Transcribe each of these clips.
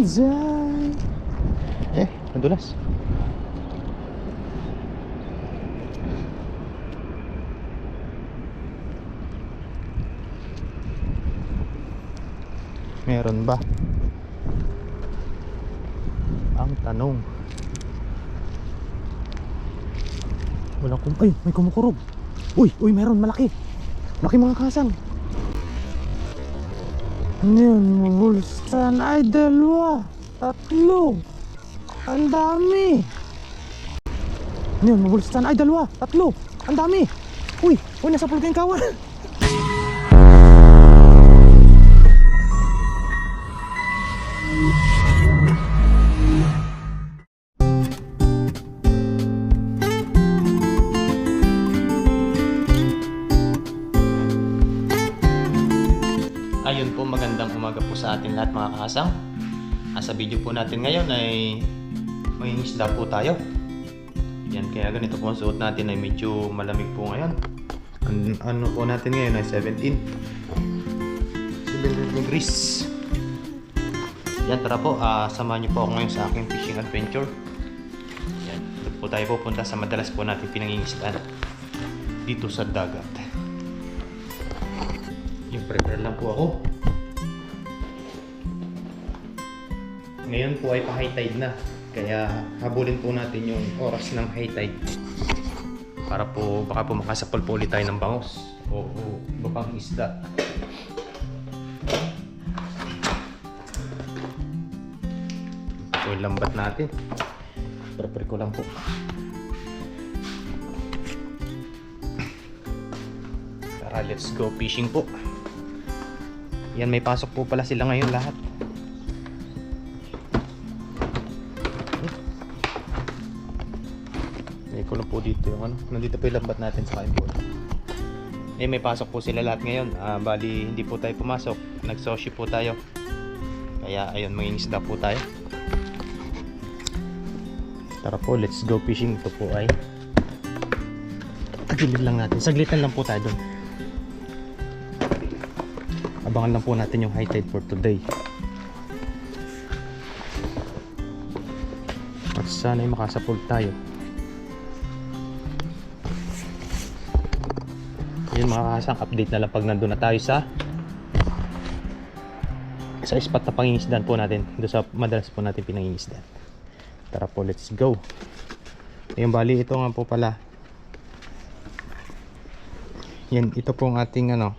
Banzai. Nadulas. Meron ba? Ang tanong. Wala ay, may kumukurog. Uy, meron, malaki. Laki mga kasang. Yan, mabulsan ay dalawa, tatlo. Ang dami. Yan, mabulsan ay dalawa, tatlo. Ang dami. Uy, nasa pulga yung kawan. Ayun po, magandang umaga po sa atin lahat mga kasang. Sa video po natin ngayon ay mangingisda po tayo. Yan, kaya ganito po ang suot natin ay medyo malamig po ngayon. Ano po natin ngayon ay 17 degrees. Yan, tara po, samahan niyo po ako ngayon sa aking fishing adventure. Yan, dito po tayo pupunta sa madalas po natin pinangingisdaan dito sa dagat. Yung prepare lang po ako. Ngayon po ay pa-high tide na. Kaya habulin po natin yung oras ng high tide. Para po baka po makasapal po ulit tayo ng bangos. O iba pang isda. Ito yung lambat natin. Prepare ko lang po. Tara, let's go fishing po. Yan, may pasok po pala sila ngayon lahat. May ko lang po dito yung ano. Nandito po yung lambat natin sa kain po. May pasok po sila lahat ngayon. Bali, hindi po tayo pumasok. Nag-soshi po tayo. Kaya ayun, mangingisda po tayo. Tara po, let's go fishing. Ito po ay tagilid lang natin. Saglitan lang po tayo dun. Abangan lang po natin yung high tide for today. At sana'y makasapul tayo. Yun mga kasang, update na lang pag nandun na tayo sa spot na pangingisdan po natin. Doon sa madalas po natin pinangingisdan. Tara po, let's go. Ayun, bali ito nga po pala. Yan, ito po ang ating ano,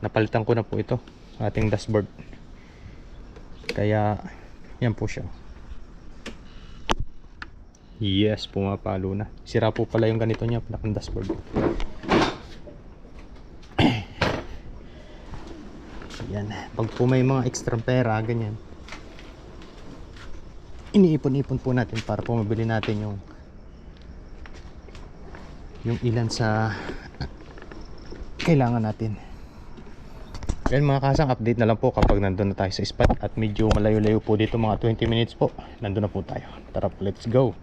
napalitan ko na po ito, ating dashboard. Kaya yan po siya. Yes, pumapalo na. Sira po pala yung ganito niya, palakang dashboard. Yan, pag po may mga extra pera ganyan, iniipon-ipon po natin para po mabili natin yung ilan sa kailangan natin. Yan mga kasang, update na lang po kapag nandun na tayo sa spot. At medyo malayo-layo po dito, mga 20 minutes po. Nandun na po tayo. Tara po, let's go.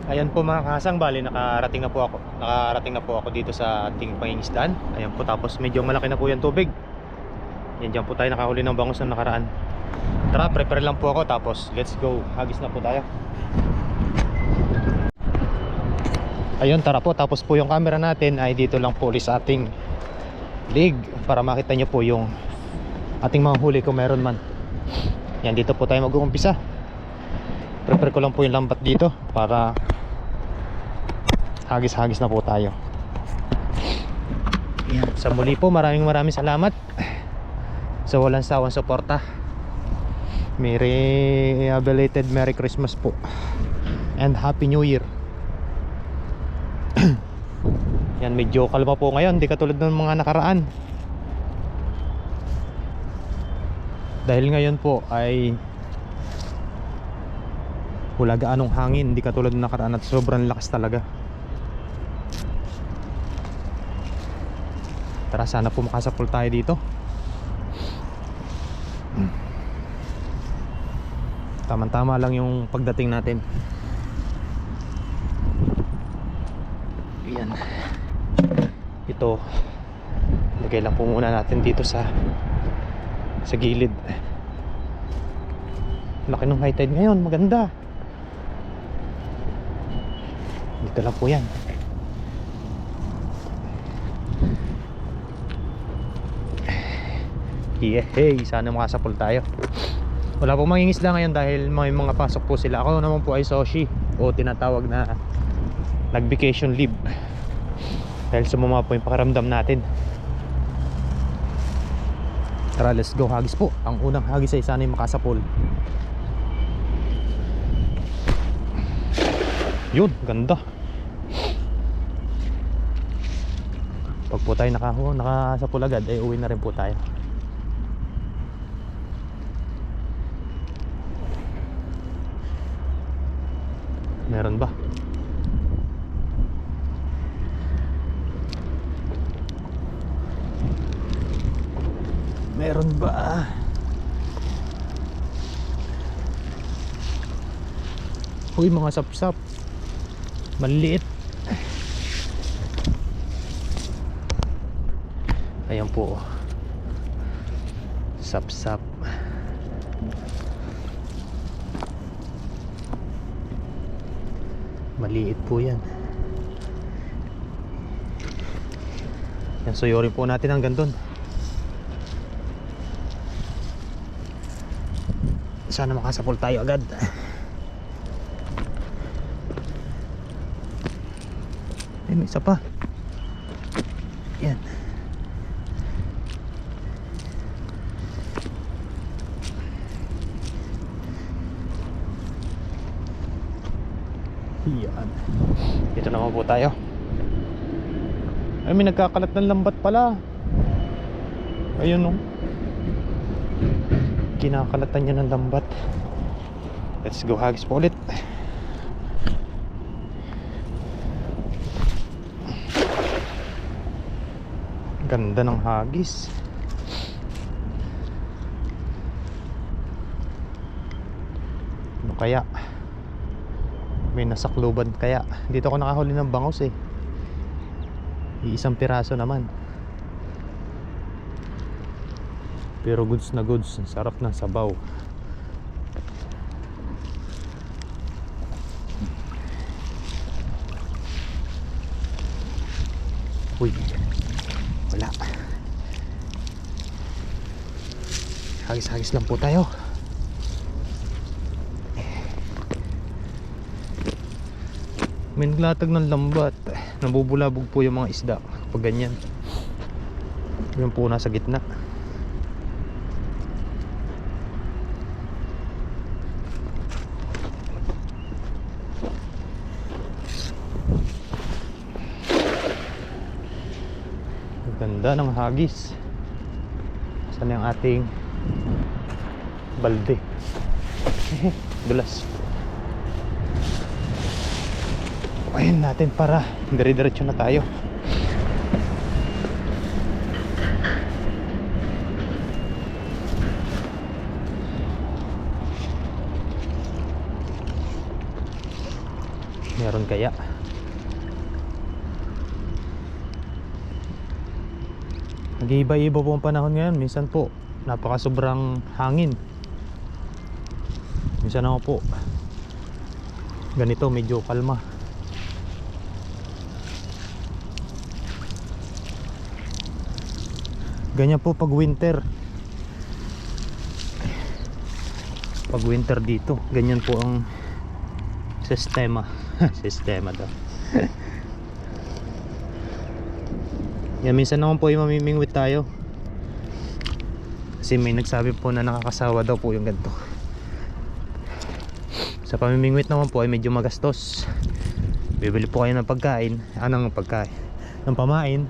Ayan po mga kasang, bali nakarating na po ako dito sa ating pangingisdaan. Ayan po, tapos medyo malaki na po yung tubig. Yan, dyan po tayo nakahuli ng bangus na nakaraan. Tara, prepare lang po ako, tapos let's go, hagis na po tayo. Ayun, tara po, tapos po yung camera natin ay dito lang po ulit sa ating lig para makita nyo po yung ating mga huli kung meron man. Yan, dito po tayo mag-uumpisa. Prepare ko lang po yung lambat dito para hagis-hagis na po tayo. Yan. Sa muli po, maraming salamat sa walang sawang suporta. Belated Merry Christmas po and Happy New Year. Yan, medyo kalma po ngayon, di katulad ng mga nakaraan. Dahil ngayon po ay wala gaanong hangin, di katulad ng nakaraan at sobrang lakas talaga. Tara, sana po makasapol tayo dito. Tama-tama lang yung pagdating natin. Yan. Ito, lagay lang po muna natin dito sa gilid. Laki ng high tide ngayon, maganda. Dito lang po yan. Hey, sana makasapol tayo. Wala pong mangingisda ngayon dahil may mga pasok po sila. Ako naman po ay soshi, o tinatawag na nag-vacation leave, dahil sumama po yung pakiramdam natin. Tara, let's go, hagis po. Ang unang hagis ay sana yung makasapol. Yun, ganda. Pag po tayo nakasapol agad, ay uwi na rin po tayo. Meron ba? Meron ba? Uy, mga sapsap. Maliit. Ayan po. Sapsap. Maliit po yan. Yan, suyurin po natin hanggang doon. Sana makasapol tayo agad. Ay, may isa pa. Yan. Yan. Dito naman po tayo. Ay, may nagkakalat ng lambat pala. Ayun, no. Kinakalatan niya ng lambat. Let's go, hagis po ulit. Ganda ng hagis. Ano kaya? May nasakluban kaya. Dito ako nakahuli ng bangus eh. Iisang piraso naman. Pero goods na goods. Sarap ng sabaw. Uy, wala. Hagis-hagis lang po tayo. May naglatag ng lambat. Nabubulabog po yung mga isda kapag ganyan. Yun po nasa gitna. Ganda ng hagis. Saan yung ating balde? Dulas. Ayun natin para dire-diretso na tayo. Meron kaya? Nag-iiba-iba po ang panahon ngayon. Minsan po napaka-sobrang hangin. Minsan ako po ganito, medyo kalma. Ganyan po pag winter. Pag winter dito, ganyan po ang sistema. Sistema daw. Yan, minsan naman po yung mamimingwit tayo. Kasi may nagsabi po na nakakasawa daw po yung ganito. Sa pamimingwit naman po ay medyo magastos. Bibili po kayo ng pagkain. Anong pagkain? ng pamain.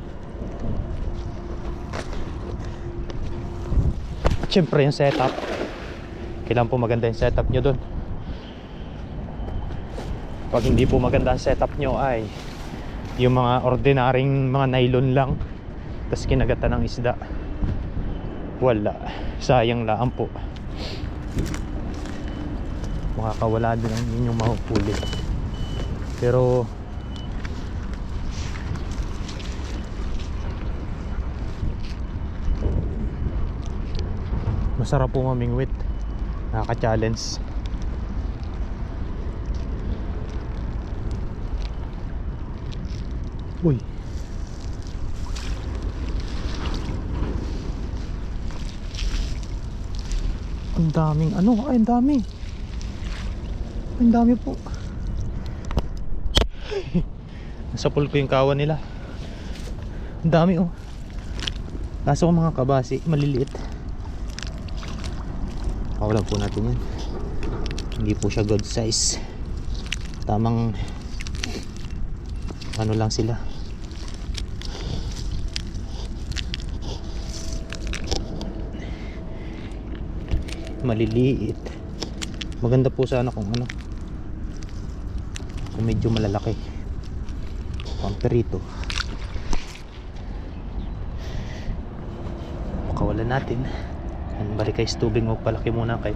At syempre yung setup, kailangan po maganda yung setup nyo dun. Pag hindi po maganda ang setup nyo ay yung mga ordinaryong mga nylon lang, tapos kinagatan ng isda, wala, sayang lang po, makakawala din ang inyong mahuhuli. Pero masarap po mamingwit, nakaka-challenge. Uy, ang daming ano, ay ang dami, ang dami po. Nasa pool ko yung kawan nila, ang dami oh. Kaso mga kabasi, maliliit. Pawalan po natin yan, hindi po siya good size, tamang ano lang sila. Maliliit. Maganda po sana kung ano, kung medyo malalaki, pamperito. Pakawalan natin. Balik kayo sa tubig, magpalaki muna kayo.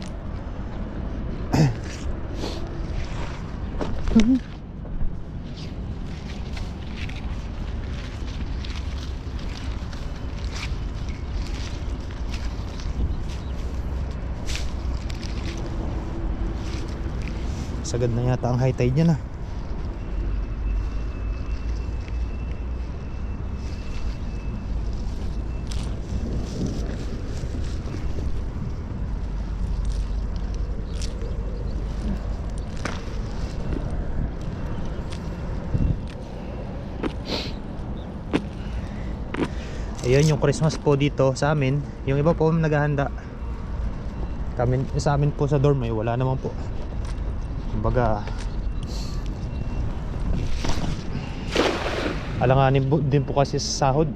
Sagad na yata ang high tide niya na. Ayun yung Christmas po dito sa amin. Yung iba po naghahanda. Kami, sa amin po sa dorm ay wala naman po. Kumbaga alanganin din po kasi sa sahod.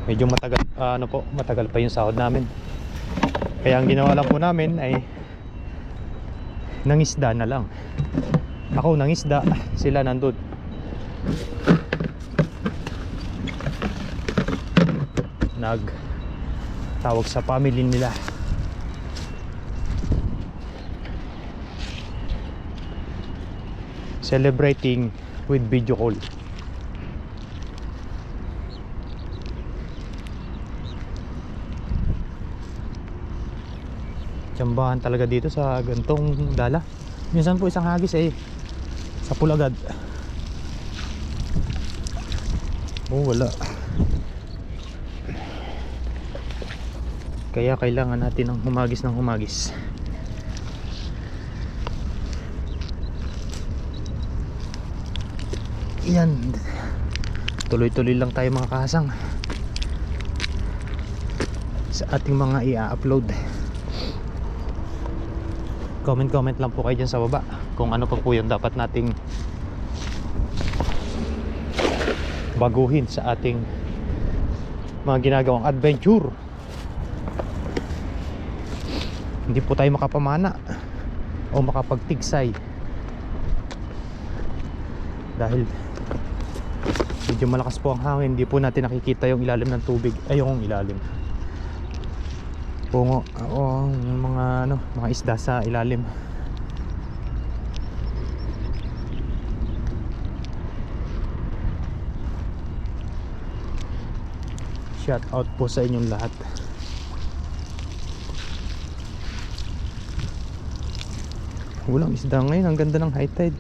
Medyo matagal, ano po, matagal pa yung sahod namin. Kaya ang ginawa lang po namin ay nangisda na lang. Ako nangisda, sila nandun. Tawag sa family nila. Celebrating with video call. Tsambahan talaga dito sa gantong dala. Minsan po isang hagis eh sa pulagad. Oh, wala. Kaya kailangan natin ng humagis. Yan. Tuloy-tuloy lang tayo mga kasang sa ating mga i-upload. Comment lang po kayo dyan sa baba kung ano pa po yung dapat nating baguhin sa ating mga ginagawang adventure. Hindi po tayo makapamana o makapagtigsay dahil medyo malakas po ang hangin. Hindi po natin nakikita yung ilalim ng tubig, ay yung ilalim pungo o mga ano, mga isda sa ilalim. Shout out po sa inyong lahat. Walang isda ngayon, ang ganda ng high tide.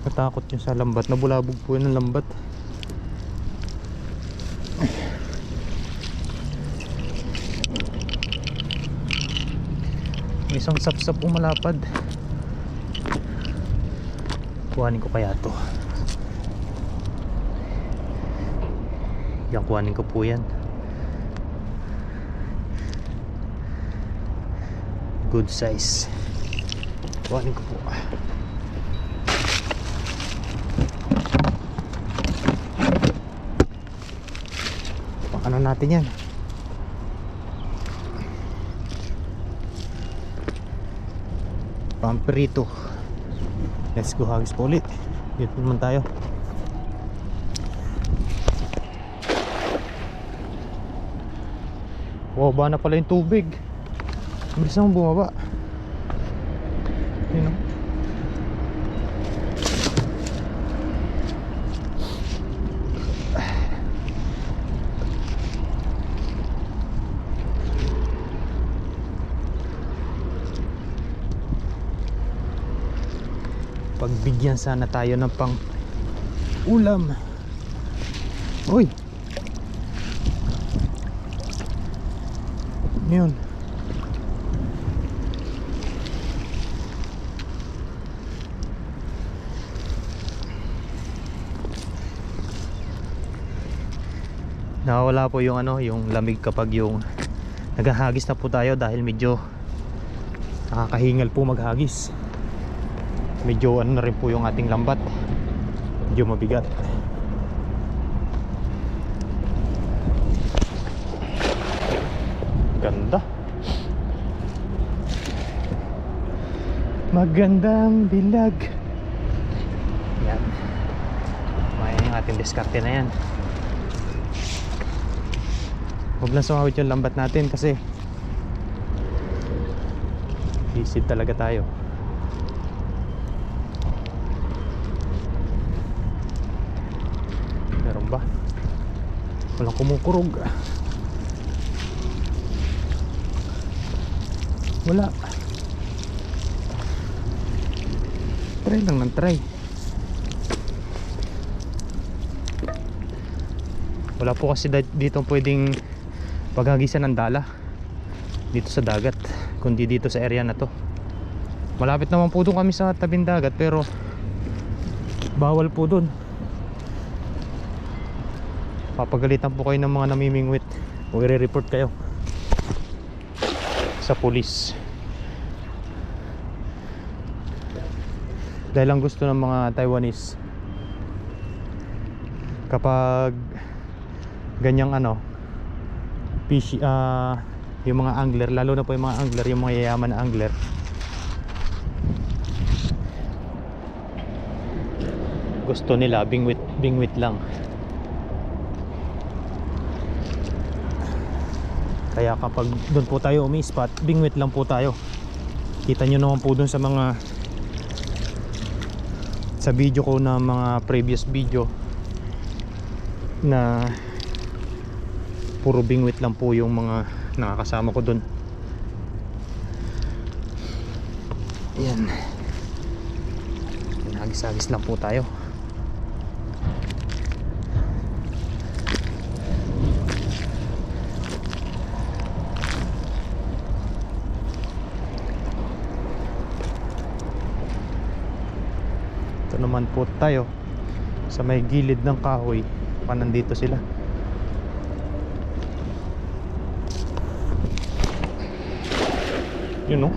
Natakot nyo sa lambat, nabulabog po yun ng lambat. May isang sapsap umalapad. Kuhanin ko kaya to. Yan, kuhanin ko po yan. Good size. Kuhanin ko po. natin yan. Pamperito. Let's go hagis po ulit. Dito naman tayo. Wow, ba na pala yung tubig. Bilis naman bumaba. Yun o. Pagbigyan sana tayo ng pang ulam. Uy, yun. Nakawala po yung ano, yung lamig kapag yung naghahagis na po tayo dahil medyo nakakahingal po maghagis. Medyo ano na rin po yung ating lambat, medyo mabigat. Ganda, magandang bilag. Yan, may ating diskarte na yan. Huwag lang sumawit yung lambat natin kasi visit talaga tayo. Meron ba? Walang kumukurog. Wala. Try lang ng try. Wala po kasi dito pwedeng paghagisan ng dala dito sa dagat, kundi dito sa area na to. Malapit naman po doon kami sa tabing dagat, pero bawal po doon. Papagalitan po kayo ng mga namimingwit o i-report kayo sa pulis. Dahil ang gusto ng mga Taiwanese, kapag ganyang ano, fish, yung mga angler, lalo na po yung mga angler, yung mga yayaman na angler, gusto nila bingwit lang. Kaya kapag doon po tayo umi-spot, bingwit lang po tayo. Kita nyo naman po doon sa mga sa video ko na mga previous video na puro bingwit lang po yung mga nakakasama ko doon. Ayan, nagis-agis lang po tayo. Ito naman po tayo sa may gilid ng kahoy. Baka nandito sila. Yun o.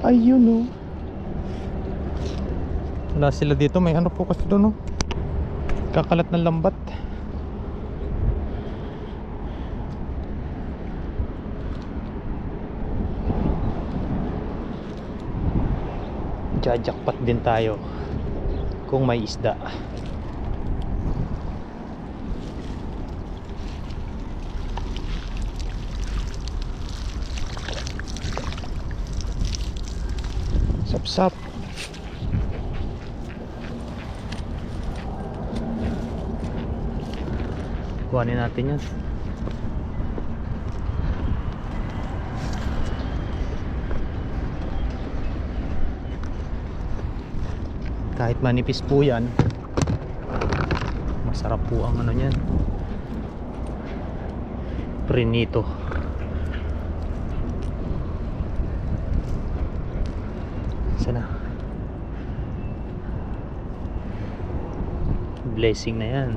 Ayun o. Wala sila dito. May ano po kasi doon o. Kakalat ng lambat. Jajakpat din tayo kung may isda. Sap-sap. Kuhanin natin yan. Kahit manipis po yan, masarap po ang ano yan, prinito. Sana blessing na yan.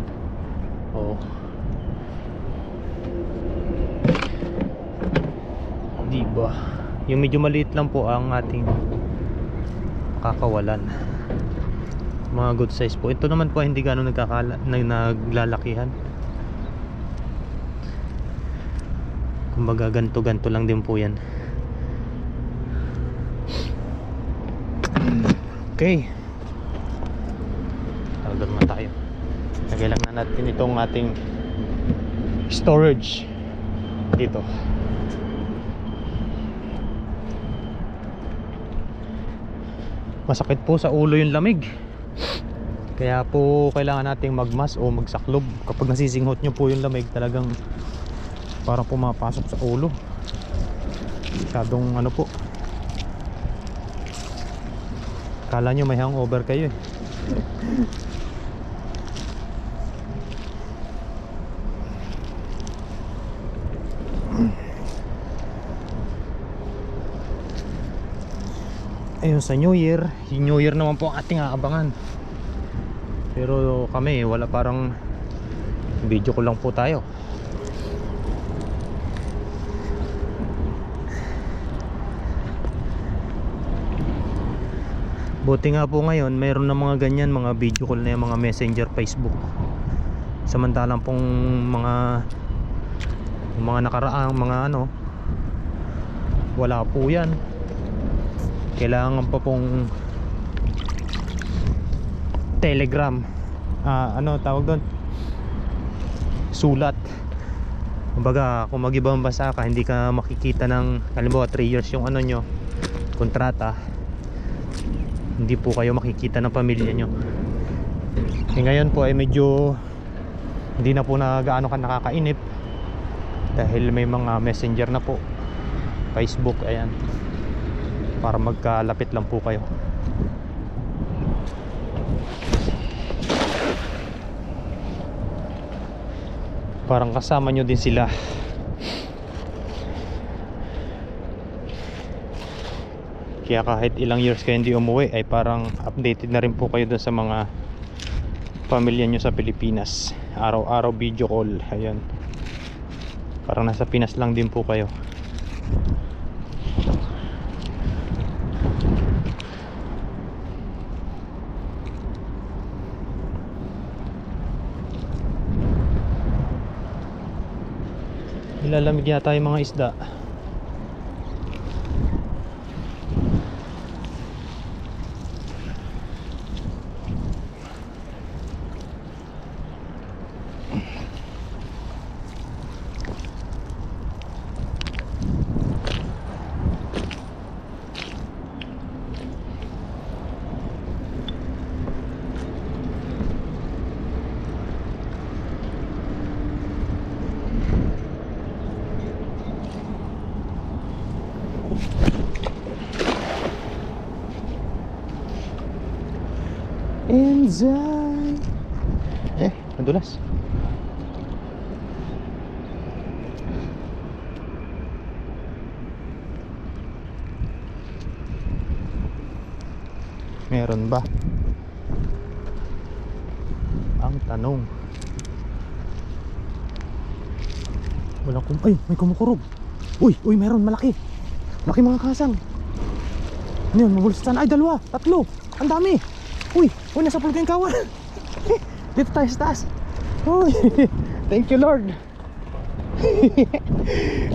Oh, diba? Yung medyo maliit lang po ang ating kakawalan. Mga good size po. Ito naman po hindi gano'ng naglalakihan. Kumbaga ganto-ganto lang din po yan. Okay, talaga naman tayo. Lagay lang na natin itong ating storage dito. Masakit po sa ulo yung lamig, kaya po kailangan nating magmas o magsaklob. Kapag nasisinghot nyo po yung lamig, talagang parang pumapasok sa ulo. Masyadong ano po, kala nyo may hangover kayo eh. Ayun, sa New Year, yung New Year naman po ang ating aabangan. Pero kami wala, parang video ko lang po tayo. Buti nga po ngayon mayroon na mga ganyan, mga video call na yung mga messenger Facebook. Samantalang pong mga nakaraang mga ano, wala po yan. Kailangan pa pong Telegram, ano tawag doon, sulat. Kumbaga kung mag-ibang bansa ka, hindi ka makikita ng halimbawa 3 years yung ano nyo, kontrata, hindi po kayo makikita ng pamilya nyo. Ngayon po ay medyo hindi na po na gaano ka nakakainip dahil may mga messenger na po, Facebook, ayan, para magkalapit lang po kayo. Parang kasama nyo din sila. Kaya kahit ilang years kayo hindi umuwi, ay parang updated na rin po kayo dun sa mga pamilya nyo sa Pilipinas. Araw-araw video call, ayan. Parang nasa Pinas lang din po kayo. Nilalamig yata yung mga isda. Enjoy. Nadulas. Meron ba? Ang tanong. Wala ay, may kumukurog. Uy, meron, malaki. Laki mga kasang. Ano yun, mabulstan. Ay, 2, 3. Ang dami. Uy, nasa pulga yung kawan. Dito tayo sa taas. Uy, thank you Lord.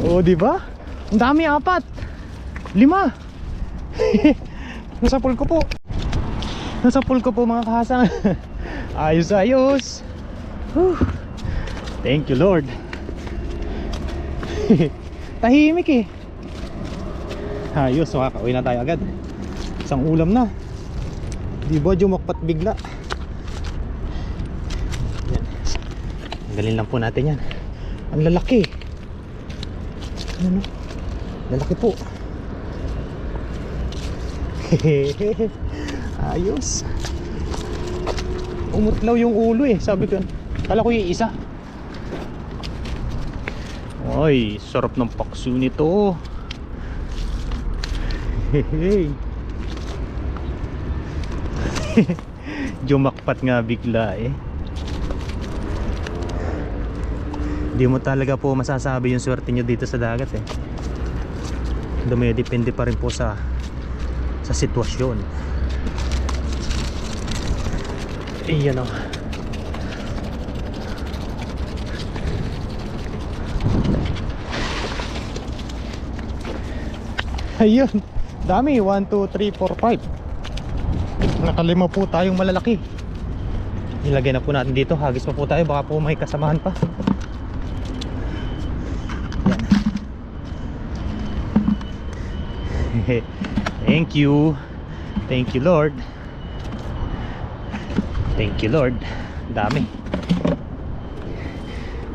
Oh, diba? Ang dami, 4, 5. Nasa pool ko po. Nasa pool ko po mga kahasang. Ayos. Thank you Lord. Tahimik eh. Ayos, makakauwi na tayo agad. Isang ulam na. Diba, jumakpat bigla. Yan. Tanggalin lang po natin yan. Ang lalaki. Ano? Lalaki po. Ayos. Umutlaw yung ulo eh. Sabi ko, kala ko yung isa. Ay, sarap ng paksu nito. Hehe. Jumakpat nga bigla eh. Hindi mo talaga po masasabi yung swerte nyo dito sa dagat eh. Depende pa rin po sa sitwasyon. Iyan o. Ayun, dami. 1, 2, 3, 4, 5. Nakalima po tayong malalaki. Ilagay na po natin dito. Hagis pa po tayo, baka po may kasamahan pa. Yan. Thank you. Thank you Lord. Thank you Lord. Dami.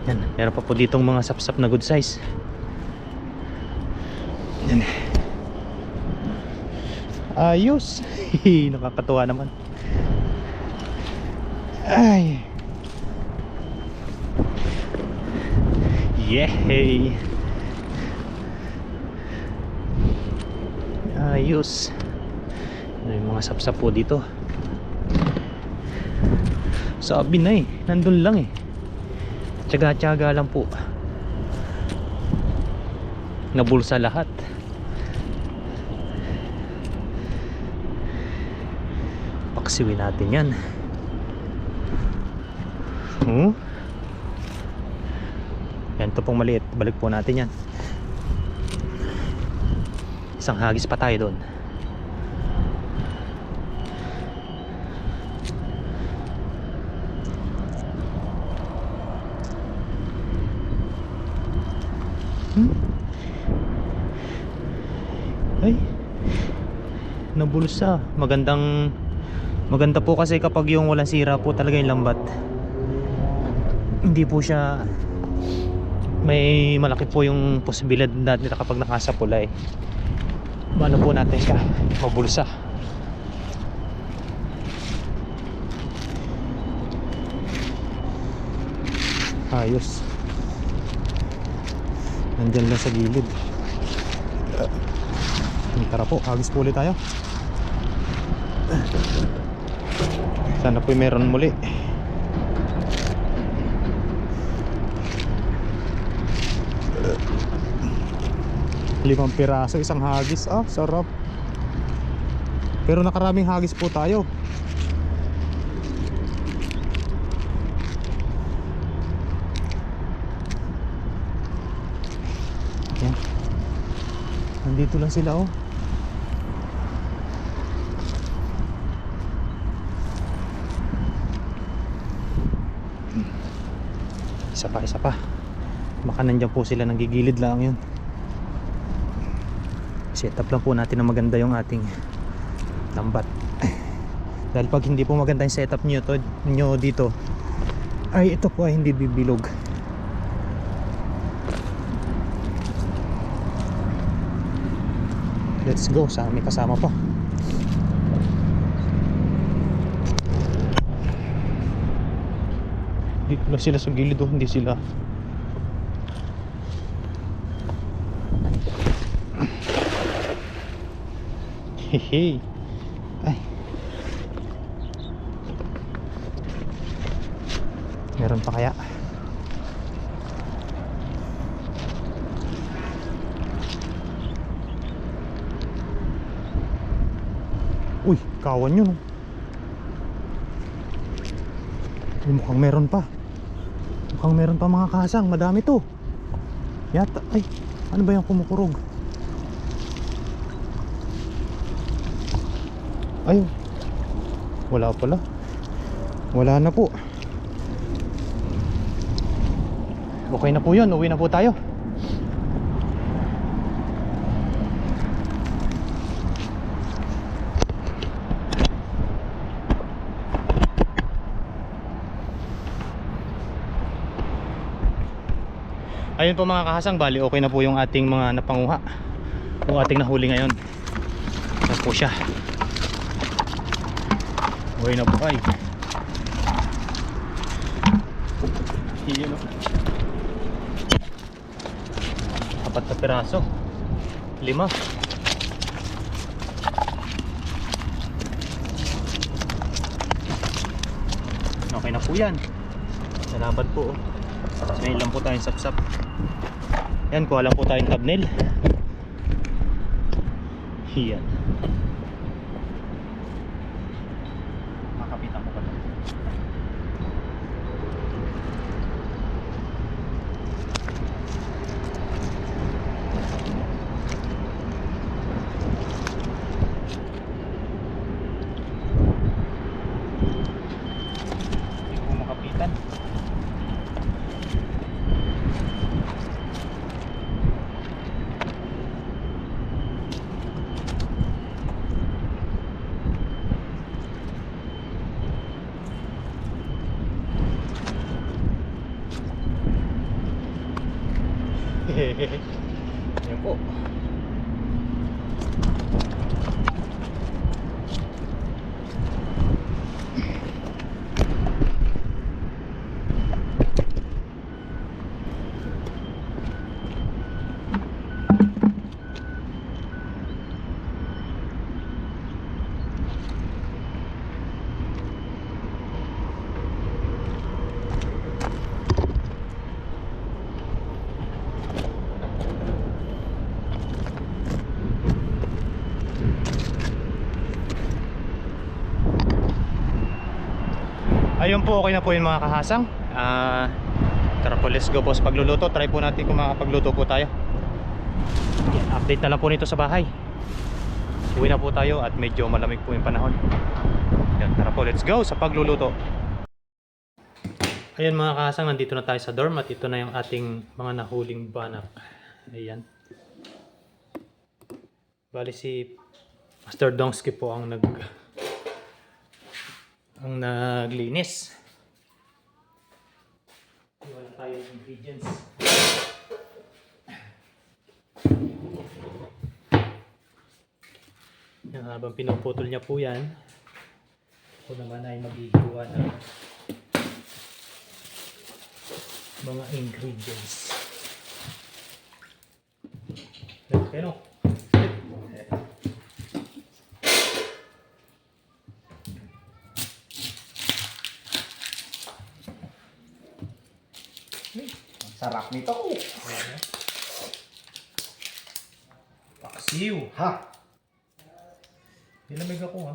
Yan, meron pa po ditong mga sapsap na good size. Yan. Ayos. Nakakatuwa naman. Ay. Yay. Ayos. May mga sapsap po dito. Sabi na nandun lang Tiyaga-tiyaga lang po. Nabulsa lahat. Paksiwin natin yan. Yan to pong maliit. Balik po natin yan. Isang hagis pa tayo doon. Ay, nabulsa. Maganda po kasi kapag yung walang sira po talaga yung lambat. Hindi po siya, may malaki po yung posibilidad natin kapag nakasa pula Ano po natin siya mabulsa. Ayos. Nandyan lang sa gilid. Tara po, hagis po ulit tayo. Sana po meron muli. Limang piraso, isang hagis. Sarap. Pero nakaraming hagis po tayo. Yan. Nandito lang sila Isa pa. Baka nandiyan po sila, nanggigilid lang yun. Set up lang po natin na maganda yung ating lambat. Dahil pag hindi po maganda yung setup nyo dito, ay ito po ay hindi bibilog. Let's go. Sana may kasama pa. Dito lang sila sa gilid hindi sila. Hehe. Ay. Meron pa kaya? Uy, kawan yun mukhang meron pa. Mukhang meron pa mga kasang. Madami to yata. Ay, ano ba yung kumukurog? Ay, wala pala. Wala na po. Okay na po yun. Uwi na po tayo. Ayun po mga kahasang, bali okay na po yung ating mga napanguha, yung ating nahuli ngayon. Yan po siya. Okay na po ay. Yun o. 4 na piraso. 5. Okay na po yan. Salamat po. Ngayon lang po tayong sapsap. Yan, kuha lang po tayong thumbnail. Yan. Makapitan ko pa ito. Yan po. Ayun po, okay na po yung mga kahasang. Tara po, let's go po sa pagluluto. Try po natin kung makapagluto po tayo. Yan, update na lang po nito sa bahay. Uwi na po tayo at medyo malamig po yung panahon. Yan, tara po, let's go sa pagluluto. Ayan mga kahasang, nandito na tayo sa dorm at ito na yung ating mga nahuling banak. Ayan. Bali si Master Dongsky po ang naglinis. Wala tayo ng ingredients. Yan, habang pinuputol niya po yan, ako naman ay maghihiwa ng mga ingredients. Okay, no? Sarap nito. Paksiw. Ha? Nilamig ako ha.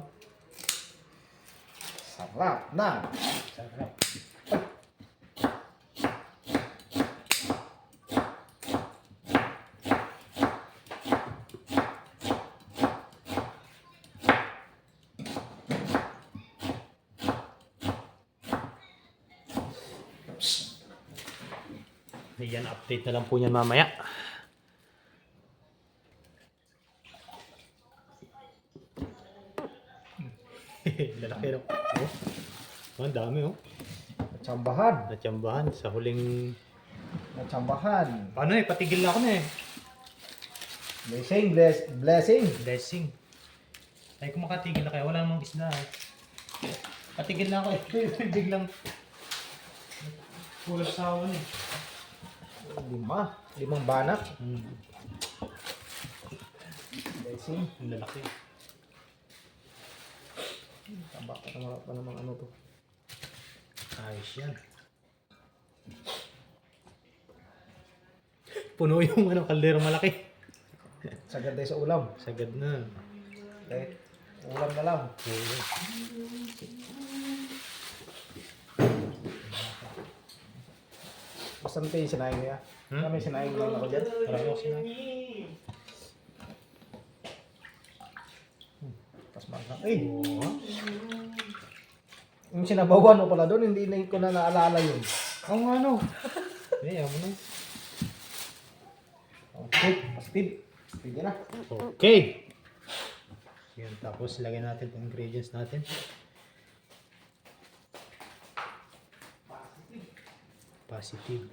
Sarap na. Sarap. Ayan, update na lang po yan mamaya. Lalaki no? Oh, ang dami oh. Natsambahan. Natsambahan sa huling... Natsambahan. Paano eh, patigil na ako na eh. Blessing. Blessing. Ay kung makatigil na kaya wala namang isda eh. Patigil na ako eh. Biglang... Kulang sa awan eh. 5 banak. Blessing. Ang lalaki. Tamba pa namang ano to. Ayos yan. Puno yung kaldero malaki. Sagad tayo sa ulam. Sagad na. Okay. Ulam na lang. Okay. Basta tayo sinayang niya. Kami sinayang lang ako dyan. Marami ako sinayang. Tapos mga yung sinabawan mo pala doon, hindi na ko na naalala yun. Ang ano? Eh, mo na. Okay, Steve. Pwede na. Okay. Yan, tapos lagyan natin yung ingredients natin. Positive.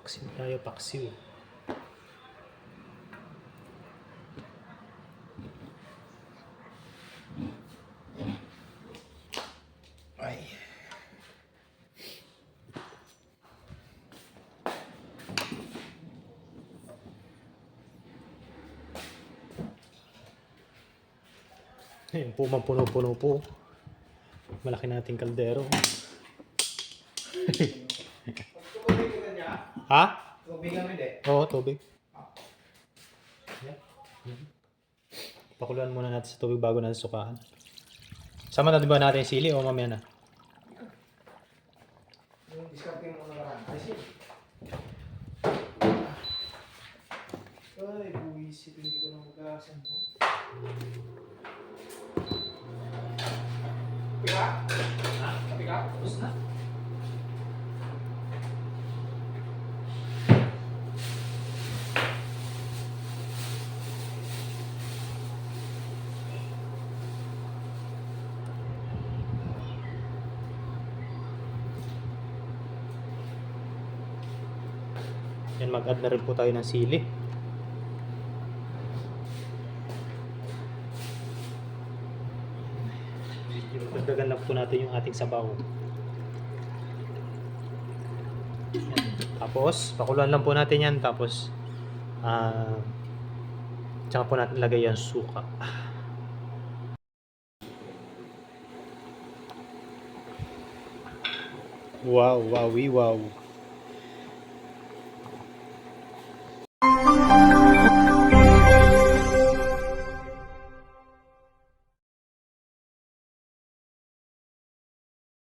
Paksiw tayo, paksiw. Ay. Ayun po, puno-puno po. Malaki nating kaldero. Ha? Tubig kami de. Oo, tubig. Pakuluan muna natin sa tubig bago natin sukahan. Sama na ba natin yung sili o mamaya na? Yung diskarte mo na lang. Ay, sige. Ay, buwisip. Hindi ko na magkasan po. Kapi ka? Ha? Kapi ka? Tapos na? Yan, mag-add na rin po tayo ng sili. Dagdagan lang po natin yung ating sabaw. Yan. Tapos, pakuluan lang po natin yan. Tapos, tsaka po natin lagay yung suka. Wow, wow, wow.